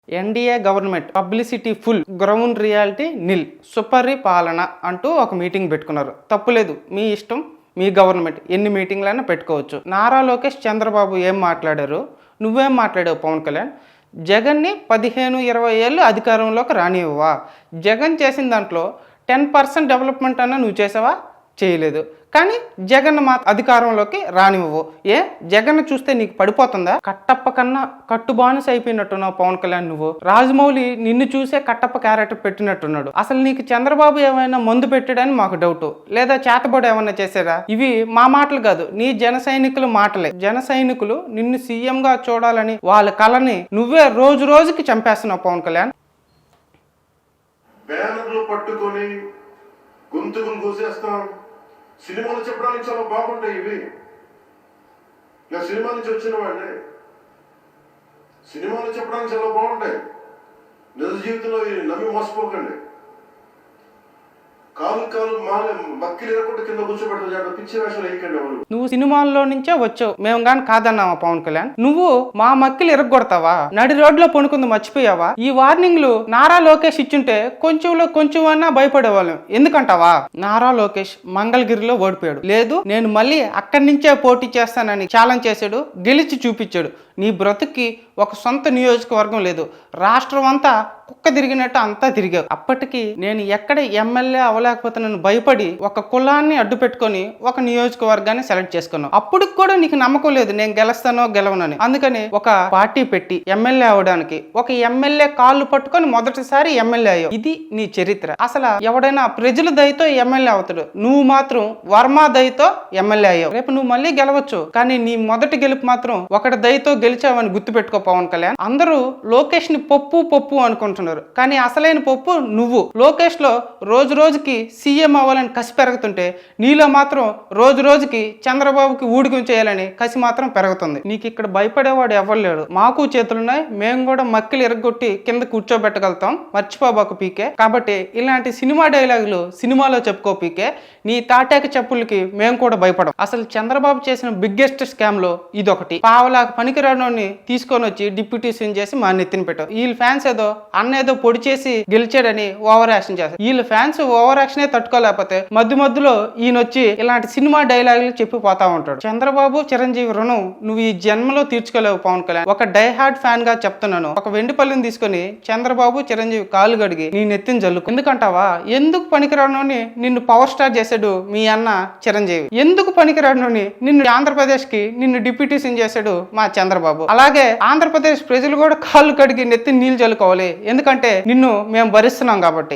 NDA government publicity full, ground reality nil, సుపరి పాలన అంటూ ఒక మీటింగ్ పెట్టుకున్నారు. తప్పులేదు, మీ ఇష్టం, మీ గవర్నమెంట్ ఎన్ని మీటింగ్లైనా పెట్టుకోవచ్చు. నారా లోకేష్, చంద్రబాబు ఏం మాట్లాడారు, నువ్వేం మాట్లాడావు పవన్ కళ్యాణ్? జగన్ని 15-20 ఏళ్ళు అధికారంలోకి రానివ్వవా? జగన్ చేసిన దాంట్లో 10% డెవలప్మెంట్ అన్నా నువ్వు చేసావా? చేయలేదు. కానీ జగన్ మా అధికారంలోకి రానివ్వవు. జగన్ చూస్తే నీకు పడిపోతుందా? కట్టప్ప కన్నా కట్టుబానిస అయిపోయినట్టున్నావు పవన్ కళ్యాణ్. నువ్వు రాజమౌళి నిన్ను చూసే కట్టప్ప క్యారెక్టర్ పెట్టినట్టున్నాడు. అసలు నీకు చంద్రబాబు ఏమైనా మందు పెట్టాడని మాకు డౌట్, లేదా చేతబడి ఏమైనా చేశారా? ఇవి మా మాటలు కాదు, నీ జన సైనికుల మాటలే. జన సైనికులు నిన్ను సీఎంగా చూడాలని వాళ్ళ కళని నువ్వే రోజు రోజుకి చంపేస్తున్నావు పవన్ కళ్యాణ్. బ్యానర్లు పట్టుకొని గొంతుకులు కూసేస్తాం. సినిమాలు చెప్పడానికి చాలా బాగుంటాయి ఇవి. ఇలా సినిమా నుంచి వచ్చిన వాళ్ళే సినిమాలు చెప్పడానికి చాలా బాగుంటాయి. నిజ జీవితంలో నమ్మి మోసపోకండి. కాలు మాలే మక్కిలు ఎరగొట్టు కింద కూర్చోబెడతారు. పిచ్చి వేషాలు వేయకండి. ఎవరు నువ్వు సినిమాల్లో నుంచే వచ్చావు, మేము కానీ కాదన్నావా పవన్ కళ్యాణ్? నువ్వు మా మక్కిలు ఎరగొడతావా? నడి రోడ్లో పనుకుంది మర్చిపోయావా? ఈ వార్నింగ్లు నారా లోకేష్ ఇచ్చుంటే కొంచెం అన్నా భయపడేవాళ్ళం. ఎందుకంటావా? నారా లోకేష్ మంగళగిరిలో ఓడిపోయాడు. లేదు, నేను మళ్ళీ అక్కడి నుంచే పోటీ చేస్తానని ఛాలెంజ్ చేశాడు, గెలిచి చూపించాడు. నీ బ్రతుక్కి ఒక సొంత నియోజకవర్గం లేదు, రాష్ట్రం అంతా కుక్క తిరిగినట్టు అంతా తిరిగావు. అప్పటికి నేను ఎక్కడ ఎమ్మెల్యే అవ్వలేకపోతే నన్ను భయపడి ఒక కులాన్ని అడ్డు పెట్టుకొని ఒక నియోజకవర్గాన్ని సెలెక్ట్ చేసుకున్నావు. అప్పుడు కూడా నీకు నమ్మకం లేదు నేను గెలుస్తానో గెలవనని. అందుకని ఒక పార్టీ పెట్టి ఎమ్మెల్యే అవడానికి ఒక ఎమ్మెల్యే కాళ్ళు పట్టుకొని మొదటిసారి ఎమ్మెల్యే అయ్యావు. ఇది నీ చరిత్ర. అసలు ఎవడైనా ప్రజల దయతో ఎమ్మెల్యే అవుతాడు, నువ్వు మాత్రం వర్మ దయతో ఎమ్మెల్యే అయ్యావు. రేపు నువ్వు మళ్ళీ గెలవచ్చు, కానీ నీ మొదటి గెలుపు మాత్రం ఒకటి దయతో గెలిచావని గుర్తుపెట్టుకో పవన్ కళ్యాణ్. అందరూ లోకేష్ ని పప్పు అనుకుంటున్నారు, కానీ అసలైన పప్పు నువ్వు. లోకేష్ లో రోజు రోజుకి సీఎం అవ్వాలని కసి పెరుగుతుంటే నీలో మాత్రం రోజు రోజుకి చంద్రబాబుకి ఊడికం చేయాలని కసి మాత్రం పెరుగుతుంది. నీకు ఇక్కడ భయపడేవాడు ఎవరు లేడు. మాకు చేతులున్నాయి, మేము కూడా మక్కిలు ఎరగొట్టి కింద కూర్చోబెట్టగలుగుతాం. మర్చిపోబాకు పీకే. కాబట్టి ఇలాంటి సినిమా డైలాగులు సినిమాలో చెప్పుకో పీకే. నీ తాటాక చెప్పులకి మేము కూడా భయపడం. అసలు చంద్రబాబు చేసిన బిగ్గెస్ట్ స్కామ్ లో ఇదొకటి. పావలాకు పనికిరానోని తీసుకొని వచ్చి డిప్యూటీ సీఎం చేసి మా నెత్తిన పెట్టావు. వీళ్ళ ఫ్యాన్స్ ఏదో అన్నేదో పొడి చేసి గెలిచాడని ఓవర్ యాక్షన్ చేస్తారు. వీళ్ళ ఫ్యాన్స్ ఓవర్ యాక్షనే తట్టుకోలేకపోతే మధ్యలో ఈయన వచ్చి ఇలాంటి సినిమా డైలాగులు చెప్పిపోతా ఉంటాడు. చంద్రబాబు చిరంజీవి రుణం నువ్వు ఈ జన్మలో తీర్చుకోలేవు పవన్ కళ్యాణ్. ఒక డైహార్డ్ ఫ్యాన్ గా చెప్తున్నాను, ఒక వెండి పళ్ళని తీసుకొని చంద్రబాబు చిరంజీవి కాలు గడిగి నీ నెత్తిన జల్లు. ఎందుకంటావా? ఎందుకు పనికిరానోని నిన్ను పవర్ స్టార్ చేశాడు మీ అన్న చిరంజీవి. ఎందుకు పనికిరానోని నిన్ను ఆంధ్రప్రదేశ్ కి నిన్ను డిప్యూటీ సీఎం చేశాడు మా చంద్రబాబు. అలాగే ఆంధ్రప్రదేశ్ ప్రజలు కూడా కాళ్ళు కడిగి నెత్తిని నీళ్ళు చల్లుకోవాలి, ఎందుకంటే నిన్ను మేము భరిస్తున్నాం కాబట్టి.